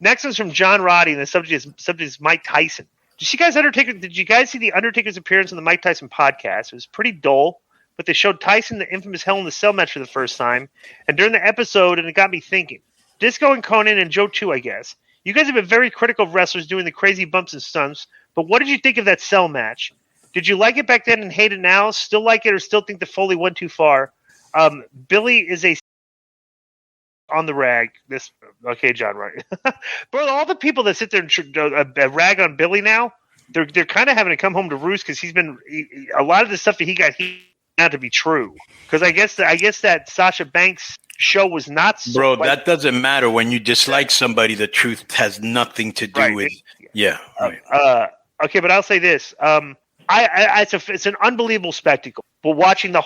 Next one's from John Roddy, and the subject is Mike Tyson. Did you guys see the Undertaker's appearance on the Mike Tyson podcast? It was pretty dull, but they showed Tyson the infamous Hell in the Cell match for the first time, and during the episode, and it got me thinking. Disco and Konnan and Joe too, I guess. You guys have been very critical of wrestlers doing the crazy bumps and stunts, but what did you think of that Cell match? Did you like it back then and hate it now? Still like it or still think the Foley went too far? Billy is a on the rag. Okay, John, right? Bro, all the people that sit there and rag on Billy now, they're kind of having to come home to roost because a lot of the stuff that he got not to be true. Because I guess that Sasha Banks show was not. Bro, that doesn't matter when you dislike somebody. The truth has nothing to do with. Yeah. Right. Okay, but I'll say this. It's an unbelievable spectacle. But watching the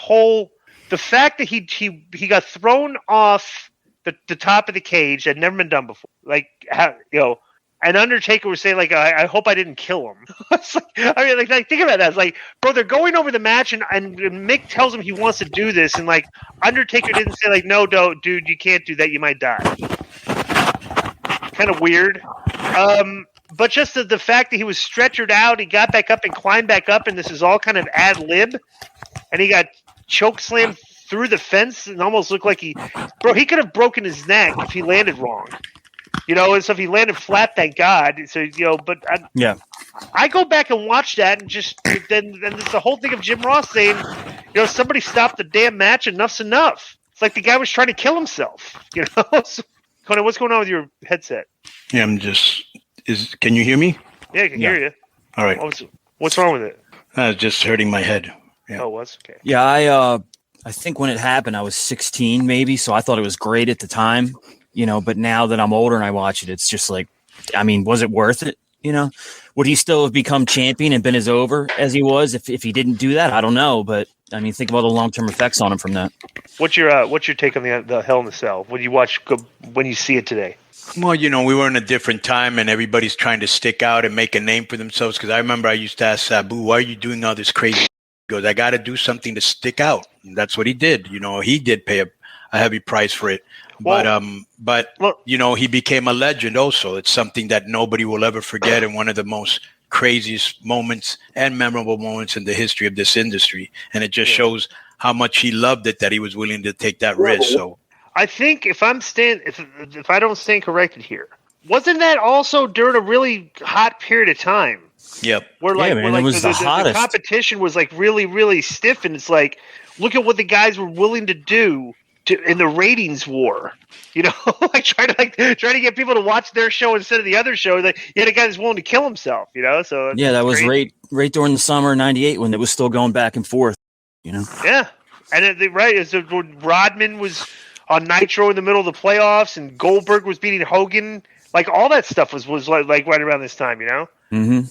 fact that he got thrown off the top of the cage that had never been done before. Like, and Undertaker was saying, like, I hope I didn't kill him. Think about that. It's like, bro, they're going over the match, and Mick tells him he wants to do this, and, like, Undertaker didn't say, like, no, dude, you can't do that. You might die. Kind of weird. But just the fact that he was stretchered out, he got back up and climbed back up, and this is all kind of ad lib, and he got choke slammed through the fence and almost looked like he could have broken his neck if he landed wrong. And so if he landed flat, thank God. So, but I go back and watch that and just then there's the whole thing of Jim Ross saying, somebody stop the damn match. Enough's enough. It's like the guy was trying to kill himself. So, Konnan, what's going on with your headset? Yeah, can you hear me? Yeah, I can hear you. All right. What's wrong with it? It's just hurting my head. Yeah. Oh, it was? Okay. Yeah, I think when it happened, I was 16 maybe, so I thought it was great at the time, but now that I'm older and I watch it, it's just like, I mean, was it worth it? Would he still have become champion and been as over as he was if he didn't do that? I don't know, but I mean, think about the long-term effects on him from that. What's your take on the Hell in the Cell when you see it today? Well, we were in a different time and everybody's trying to stick out and make a name for themselves. Because I remember I used to ask Sabu, why are you doing all this crazy? He goes, I got to do something to stick out. And that's what he did. He did pay a heavy price for it. But he became a legend also. It's something that nobody will ever forget and one of the most craziest moments and memorable moments in the history of this industry. And it just shows how much he loved it that he was willing to take that risk. So I think if I don't stand corrected here, wasn't that also during a really hot period of time? Yep. Where it was the hottest. The competition was like really, really stiff, and it's like, look at what the guys were willing to do in the ratings war. Like trying to get people to watch their show instead of the other show. That you had a guy that's willing to kill himself. So yeah, that was right during the summer of '98 when it was still going back and forth. Yeah, and Rodman was on Nitro in the middle of the playoffs, and Goldberg was beating Hogan. Like all that stuff was like right around this time. Mm-hmm.